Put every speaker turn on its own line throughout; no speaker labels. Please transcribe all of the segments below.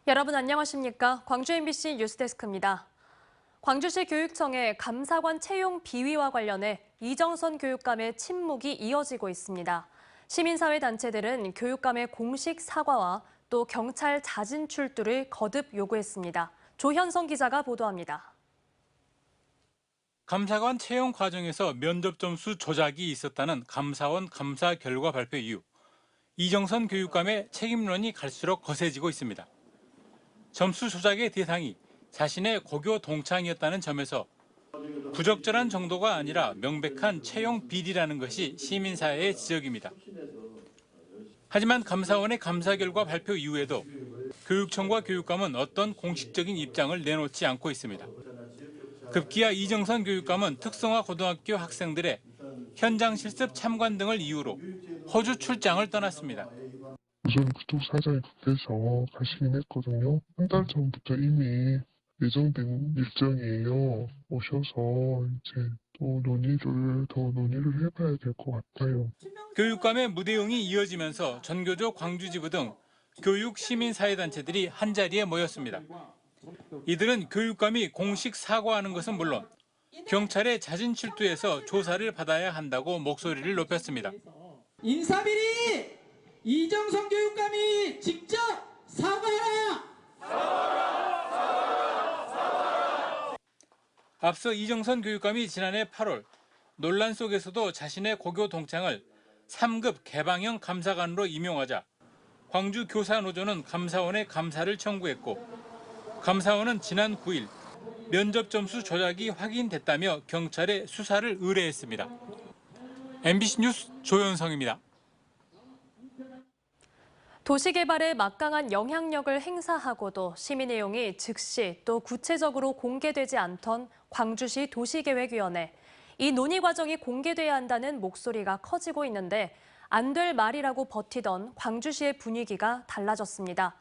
여러분 안녕하십니까? 광주 MBC 뉴스데스크입니다. 광주시 교육청의 감사관 채용 비위와 관련해 이정선 교육감의 침묵이 이어지고 있습니다. 시민사회 단체들은 교육감의 공식 사과와 또 경찰 자진 출두를 거듭 요구했습니다. 조현성 기자가 보도합니다.
감사관 채용 과정에서 면접 점수 조작이 있었다는 감사원 감사 결과 발표 이후 이정선 교육감의 책임론이 갈수록 거세지고 있습니다. 점수 조작의 대상이 자신의 고교 동창이었다는 점에서 부적절한 정도가 아니라 명백한 채용 비리라는 것이 시민사회의 지적입니다. 하지만 감사원의 감사 결과 발표 이후에도 교육청과 교육감은 어떤 공식적인 입장을 내놓지 않고 있습니다. 급기야 이정선 교육감은 특성화 고등학교 학생들의 현장 실습 참관 등을 이유로 호주 출장을 떠났습니다.
우선 그쪽 사장이 급해서 가시긴 했거든요. 한 달 전부터 이미 예정된 일정이에요. 오셔서 이제 또 논의를 해봐야 될 것 같아요.
교육감의 무대응이 이어지면서 전교조 광주지부 등 교육 시민사회단체들이 한자리에 모였습니다. 이들은 교육감이 공식 사과하는 것은 물론 경찰의 자진 출두해서 조사를 받아야 한다고 목소리를 높였습니다.
인사비리! 이정선 교육감이 직접 사과하라!
앞서 이정선 교육감이 지난해 8월 논란 속에서도 자신의 고교 동창을 3급 개방형 감사관으로 임용하자 광주 교사노조는 감사원에 감사를 청구했고 감사원은 지난 9일 면접 점수 조작이 확인됐다며 경찰에 수사를 의뢰했습니다. MBC 뉴스 조현성입니다.
도시개발에 막강한 영향력을 행사하고도 시민 내용이 즉시 또 구체적으로 공개되지 않던 광주시 도시계획위원회. 이 논의 과정이 공개돼야 한다는 목소리가 커지고 있는데 안 될 말이라고 버티던 광주시의 분위기가 달라졌습니다.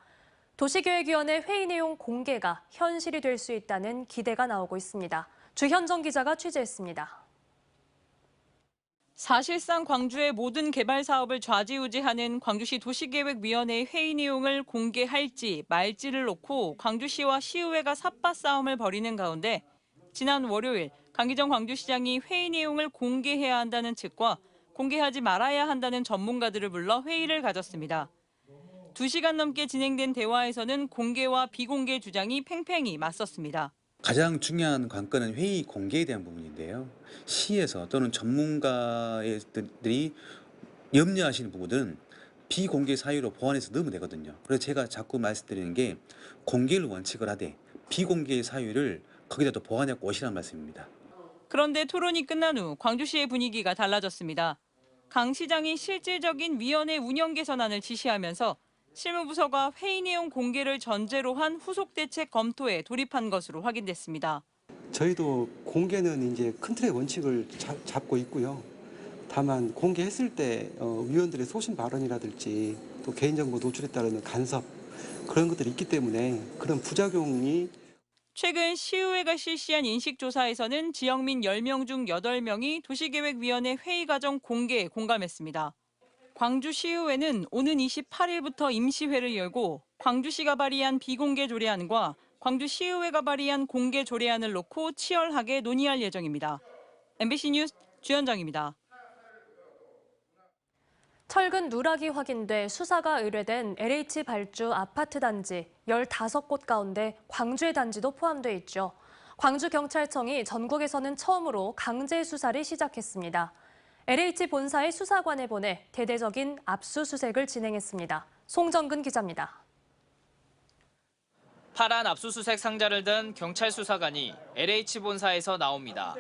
도시계획위원회 회의 내용 공개가 현실이 될 수 있다는 기대가 나오고 있습니다. 주현정 기자가 취재했습니다.
사실상 광주의 모든 개발 사업을 좌지우지하는 광주시 도시계획위원회 회의 내용을 공개할지 말지를 놓고 광주시와 시의회가 삿바 싸움을 벌이는 가운데 지난 월요일 강기정 광주시장이 회의 내용을 공개해야 한다는 측과 공개하지 말아야 한다는 전문가들을 불러 회의를 가졌습니다. 2시간 넘게 진행된 대화에서는 공개와 비공개 주장이 팽팽히 맞섰습니다.
가장 중요한 관건은 회의 공개에 대한 부분인데요. 시에서 또는 전문가들이 염려하시는 부분은 비공개 사유로 보완해서 넣으면 되거든요. 그래서 제가 자꾸 말씀드리는 게 공개를 원칙을 하되 비공개 사유를 거기다 또 보완해 오시라는 말씀입니다.
그런데 토론이 끝난 후 광주시의 분위기가 달라졌습니다. 강 시장이 실질적인 위원회 운영 개선안을 지시하면서 실무부서가 회의 내용 공개를 전제로 한 후속 대책 검토에 돌입한 것으로 확인됐습니다.
저희도 공개는 이제 큰 틀의 원칙을 잡고 있고요. 다만 공개했을 때 위원들의 소신 발언이라든지 또 개인정보 노출에 따르는 간섭 그런 것들이 있기 때문에 그런 부작용이
최근 시의회가 실시한 인식조사에서는 지역민 10명 중 8명이 도시계획위원회 회의 과정 공개에 공감했습니다. 광주시의회는 오는 28일부터 임시회를 열고 광주시가 발의한 비공개 조례안과 광주시의회가 발의한 공개 조례안을 놓고 치열하게 논의할 예정입니다. MBC 뉴스 주현정입니다.
철근 누락이 확인돼 수사가 의뢰된 LH 발주 아파트 단지 15곳 가운데 광주의 단지도 포함돼 있죠. 광주경찰청이 전국에서는 처음으로 강제 수사를 시작했습니다. LH 본사의 수사관에 보내 대대적인 압수수색을 진행했습니다. 송정근 기자입니다.
파란 압수수색 상자를 든 경찰 수사관이 LH 본사에서 나옵니다.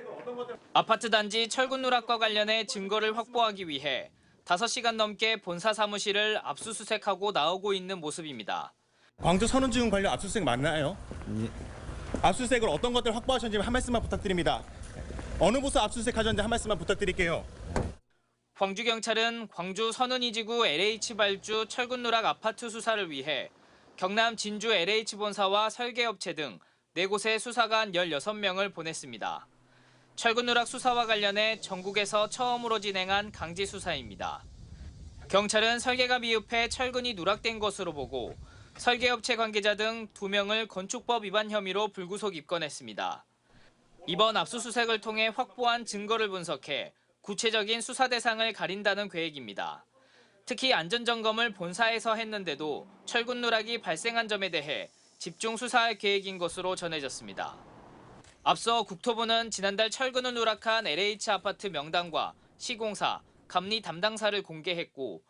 아파트 단지 철근 누락과 관련해 증거를 확보하기 위해 5시간 넘게 본사 사무실을 압수수색하고 나오고 있는 모습입니다.
광주 선운지금 관련 압수수색 맞나요? 예. 압수수색을 어떤 것들 확보하셨는지 한 말씀만 부탁드립니다. 어느 부서 압수수색하셨는지 한 말씀만 부탁드릴게요.
광주경찰은 광주 선운이지구 LH 발주 철근 누락 아파트 수사를 위해 경남 진주 LH 본사와 설계업체 등 4곳의 수사관 16명을 보냈습니다. 철근 누락 수사와 관련해 전국에서 처음으로 진행한 강제 수사입니다. 경찰은 설계가 미흡해 철근이 누락된 것으로 보고 설계업체 관계자 등 2명을 건축법 위반 혐의로 불구속 입건했습니다. 이번 압수수색을 통해 확보한 증거를 분석해 구체적인 수사 대상을 가린다는 계획입니다. 특히 안전점검을 본사에서 했는데도 철근 누락이 발생한 점에 대해 집중 수사할 계획인 것으로 전해졌습니다. 앞서 국토부는 지난달 철근을 누락한 LH 아파트 명단과 시공사, 감리 담당사를 공개했고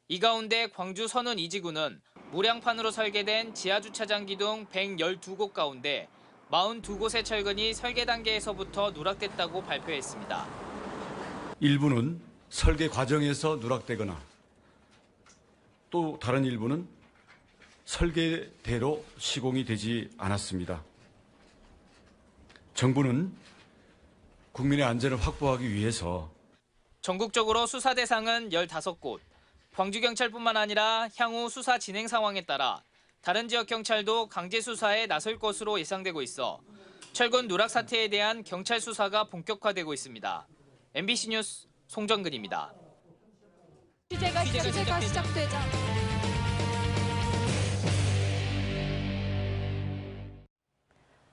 이 가운데 광주 선운 2지구는 무량판으로 설계된 지하주차장 기둥 112곳 가운데 42곳의 철근이 설계 단계에서부터 누락됐다고 발표했습니다.
일부는 설계 과정에서 누락되거나 또 다른 일부는 설계대로 시공이 되지 않았습니다. 정부는 국민의 안전을 확보하기 위해서
전국적으로 수사 대상은 15곳, 광주경찰뿐만 아니라 향후 수사 진행 상황에 따라 다른 지역 경찰도 강제 수사에 나설 것으로 예상되고 있어 철근 누락 사태에 대한 경찰 수사가 본격화되고 있습니다. MBC 뉴스 송정근입니다.
취재가 시작되자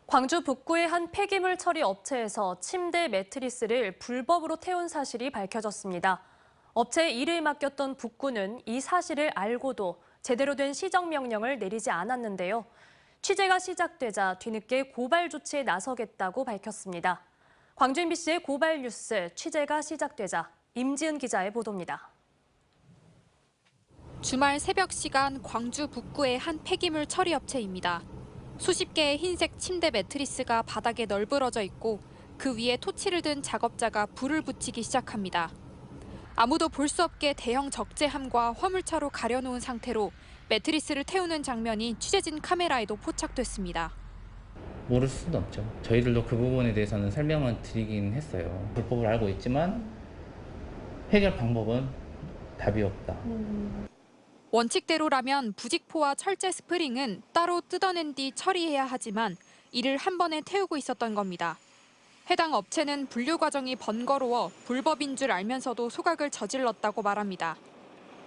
광주 북구의 한 폐기물 처리 업체에서 침대 매트리스를 불법으로 태운 사실이 밝혀졌습니다. 업체에 일을 맡겼던 북구는 이 사실을 알고도 제대로 된 시정명령을 내리지 않았는데요. 취재가 시작되자 뒤늦게 고발 조치에 나서겠다고 밝혔습니다. 광주 MBC의 고발 뉴스 취재가 시작되자 임지은 기자의 보도입니다.
주말 새벽 시간 광주 북구의 한 폐기물 처리 업체입니다. 수십 개의 흰색 침대 매트리스가 바닥에 널브러져 있고 그 위에 토치를 든 작업자가 불을 붙이기 시작합니다. 아무도 볼 수 없게 대형 적재함과 화물차로 가려놓은 상태로 매트리스를 태우는 장면이 취재진 카메라에도 포착됐습니다.
모를 수는 없죠. 저희들도 그 부분에 대해서는 설명을 드리긴 했어요. 불법을 알고 있지만 해결 방법은 답이 없다.
원칙대로라면 부직포와 철제 스프링은 따로 뜯어낸 뒤 처리해야 하지만 이를 한 번에 태우고 있었던 겁니다. 해당 업체는 분류 과정이 번거로워 불법인 줄 알면서도 소각을 저질렀다고 말합니다.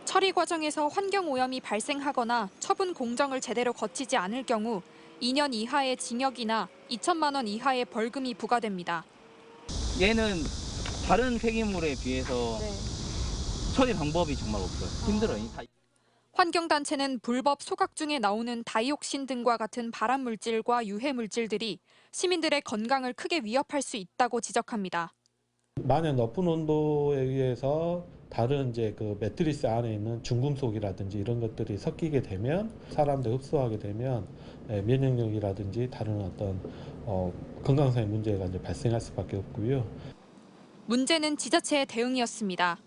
처리 과정에서 환경 오염이 발생하거나 처분 공정을 제대로 거치지 않을 경우 2년 이하의 징역이나 2천만 원 이하의 벌금이 부과됩니다.
얘는 다른 폐기물에 비해서 처리 방법이 정말 없어요. 힘들어요.
환경단체는 불법 소각 중에 나오는 다이옥신 등과 같은 발암 물질과 유해 물질들이 시민들의 건강을 크게 위협할 수 있다고 지적합니다.
만약 높은 온도에 의해서 다른 그 매트리스 안에 있는 중금속이라든지 이런 것들이 섞이게 되면 사람들 흡수하게 되면 면역력이라든지 다른 어떤 건강상의 문제가 발생할 수밖에 없고요.
문제는 지자체의 대응이었습니다.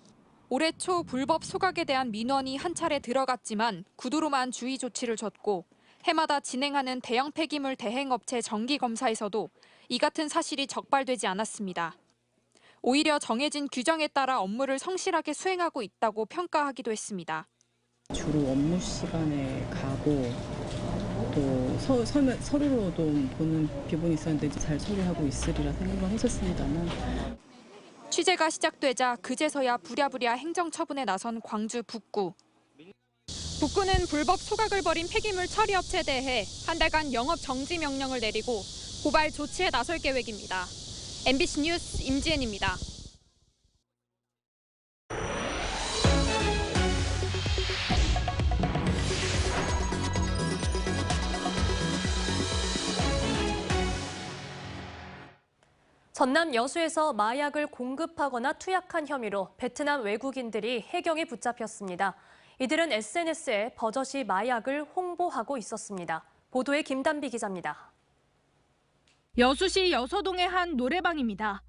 올해 초 불법 소각에 대한 민원이 한 차례 들어갔지만 구두로만 주의 조치를 줬고 해마다 진행하는 대형 폐기물 대행업체 정기검사에서도 이 같은 사실이 적발되지 않았습니다. 오히려 정해진 규정에 따라 업무를 성실하게 수행하고 있다고 평가하기도 했습니다.
주로 업무 시간에 가고 또 서류로도 보는 기분이 있었는데 잘 처리하고 있으리라 생각을 했었습니다만.
취재가 시작되자 그제서야 부랴부랴 행정처분에 나선 광주 북구. 북구는 불법 소각을 벌인 폐기물 처리업체에 대해 한 달간 영업 정지 명령을 내리고 고발 조치에 나설 계획입니다. MBC 뉴스 임지은입니다.
전남 여수에서 마약을 공급하거나 투약한 혐의로 베트남 외국인들이 해경에 붙잡혔습니다. 이들은 SNS에 버젓이 마약을 홍보하고 있었습니다. 보도에 김단비 기자입니다.
여수시 여서동의 한 노래방입니다.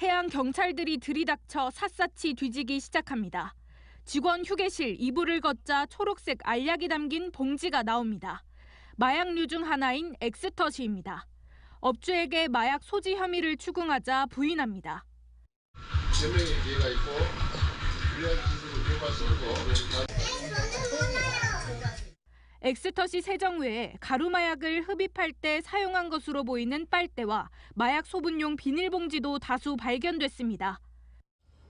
해양 경찰들이 들이닥쳐 샅샅이 뒤지기 시작합니다. 직원 휴게실 이불을 걷자 초록색 알약이 담긴 봉지가 나옵니다. 마약류 중 하나인 엑스터시입니다. 업주에게 마약 소지 혐의를 추궁하자 부인합니다.
제명의 기회가 있고 유리한 기술을 개발했고
엑스터시 세정 외에 가루 마약을 흡입할 때 사용한 것으로 보이는 빨대와 마약 소분용 비닐봉지도 다수 발견됐습니다.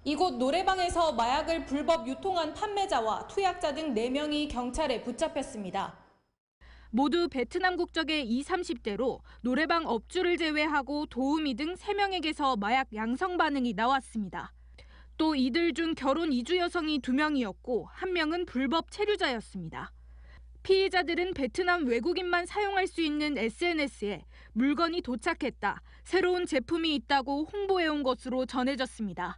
이곳 노래방에서 마약을 불법 유통한 판매자와 투약자 등 4명이 경찰에 붙잡혔습니다.
모두 베트남 국적의 20, 30대로 노래방 업주를 제외하고 도우미 등 3명에게서 마약 양성 반응이 나왔습니다. 또 이들 중 결혼 이주 여성이 2명이었고 1명은 불법 체류자였습니다. 피의자들은 베트남 외국인만 사용할 수 있는 SNS에 물건이 도착했다, 새로운 제품이 있다고 홍보해온 것으로 전해졌습니다.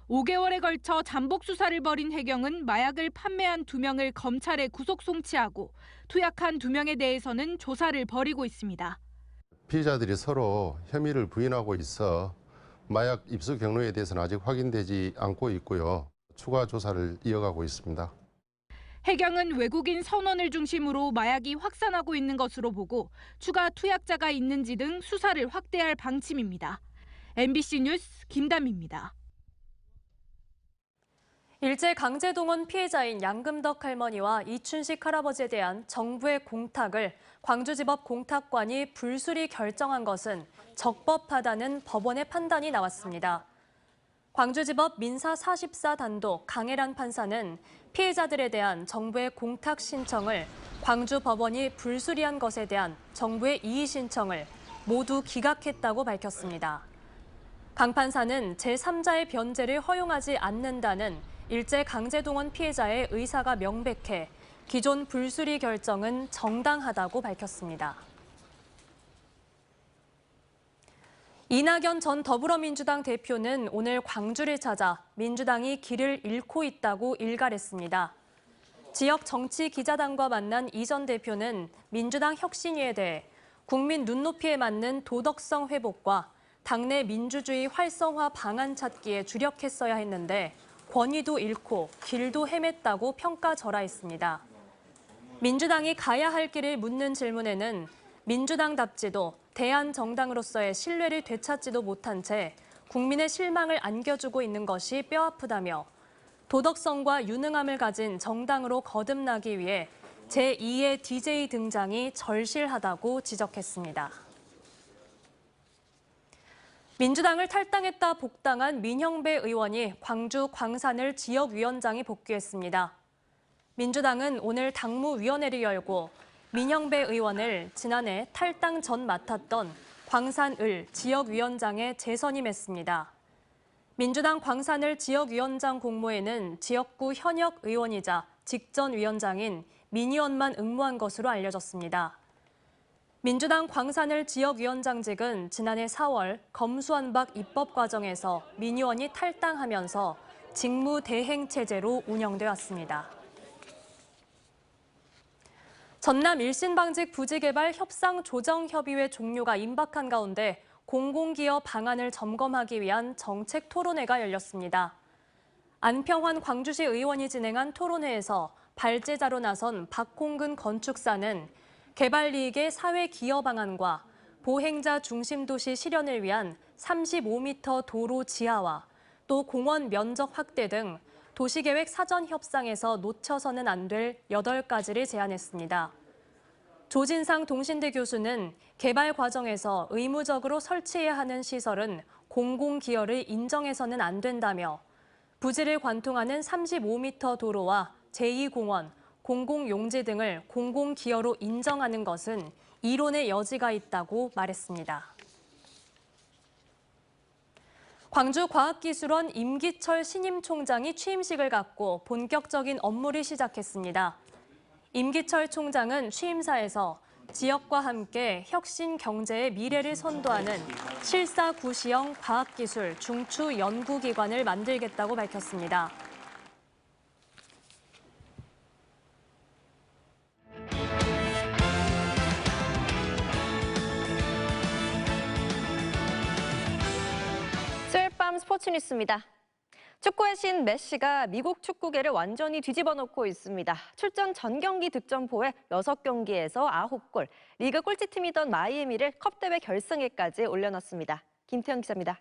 5개월에 걸쳐 잠복 수사를 벌인 해경은 마약을 판매한 2명을 검찰에 구속 송치하고 투약한 2명에 대해서는 조사를 벌이고 있습니다.
피의자들이 서로 혐의를 부인하고 있어 마약 입수 경로에 대해서는 아직 확인되지 않고 있고요. 추가 조사를 이어가고 있습니다.
해경은 외국인 선원을 중심으로 마약이 확산하고 있는 것으로 보고 추가 투약자가 있는지 등 수사를 확대할 방침입니다. MBC 뉴스 김담입니다.
일제강제동원 피해자인 양금덕 할머니와 이춘식 할아버지에 대한 정부의 공탁을 광주지법 공탁관이 불수리 결정한 것은 적법하다는 법원의 판단이 나왔습니다. 광주지법 민사 44 단독 강혜란 판사는 피해자들에 대한 정부의 공탁 신청을 광주 법원이 불수리한 것에 대한 정부의 이의 신청을 모두 기각했다고 밝혔습니다. 강 판사는 제3자의 변제를 허용하지 않는다는 일제강제동원 피해자의 의사가 명백해 기존 불수리 결정은 정당하다고 밝혔습니다. 이낙연 전 더불어민주당 대표는 오늘 광주를 찾아 민주당이 길을 잃고 있다고 일갈했습니다. 지역 정치기자단과 만난 이 전 대표는 민주당 혁신위에 대해 국민 눈높이에 맞는 도덕성 회복과 당내 민주주의 활성화 방안 찾기에 주력했어야 했는데 권위도 잃고 길도 헤맸다고 평가절하했습니다. 민주당이 가야 할 길을 묻는 질문에는 민주당답지도 대한정당으로서의 신뢰를 되찾지도 못한 채 국민의 실망을 안겨주고 있는 것이 뼈아프다며 도덕성과 유능함을 가진 정당으로 거듭나기 위해 제2의 DJ 등장이 절실하다고 지적했습니다. 민주당을 탈당했다 복당한 민형배 의원이 광주 광산을 지역위원장이 복귀했습니다. 민주당은 오늘 당무위원회를 열고 민형배 의원을 지난해 탈당 전 맡았던 광산을 지역위원장에 재선임했습니다. 민주당 광산을 지역위원장 공모에는 지역구 현역 의원이자 직전위원장인 민 의원만 응모한 것으로 알려졌습니다. 민주당 광산을 지역위원장직은 지난해 4월 검수완박 입법 과정에서 민 의원이 탈당하면서 직무대행체제로 운영돼 왔습니다. 전남 일신방직 부지개발 협상조정협의회 종료가 임박한 가운데 공공기업 방안을 점검하기 위한 정책 토론회가 열렸습니다. 안평환 광주시 의원이 진행한 토론회에서 발제자로 나선 박홍근 건축사는 개발 이익의 사회 기여 방안과 보행자 중심 도시 실현을 위한 35m 도로 지하화, 또 공원 면적 확대 등 도시계획 사전 협상에서 놓쳐서는 안 될 8가지를 제안했습니다. 조진상 동신대 교수는 개발 과정에서 의무적으로 설치해야 하는 시설은 공공기여를 인정해서는 안 된다며 부지를 관통하는 35m 도로와 제2공원, 공공용지 등을 공공기여로 인정하는 것은 이론의 여지가 있다고 말했습니다. 광주과학기술원 임기철 신임 총장이 취임식을 갖고 본격적인 업무를 시작했습니다. 임기철 총장은 취임사에서 지역과 함께 혁신 경제의 미래를 선도하는 실사구시형 과학기술 중추 연구기관을 만들겠다고 밝혔습니다.
수요일 밤 스포츠 뉴스입니다. 축구의 신 메시가 미국 축구계를 완전히 뒤집어 놓고 있습니다. 출전 전 경기 득점포에 6경기에서 9골, 리그 꼴찌팀이던 마이애미를 컵대회 결승에까지 올려놨습니다. 김태형 기자입니다.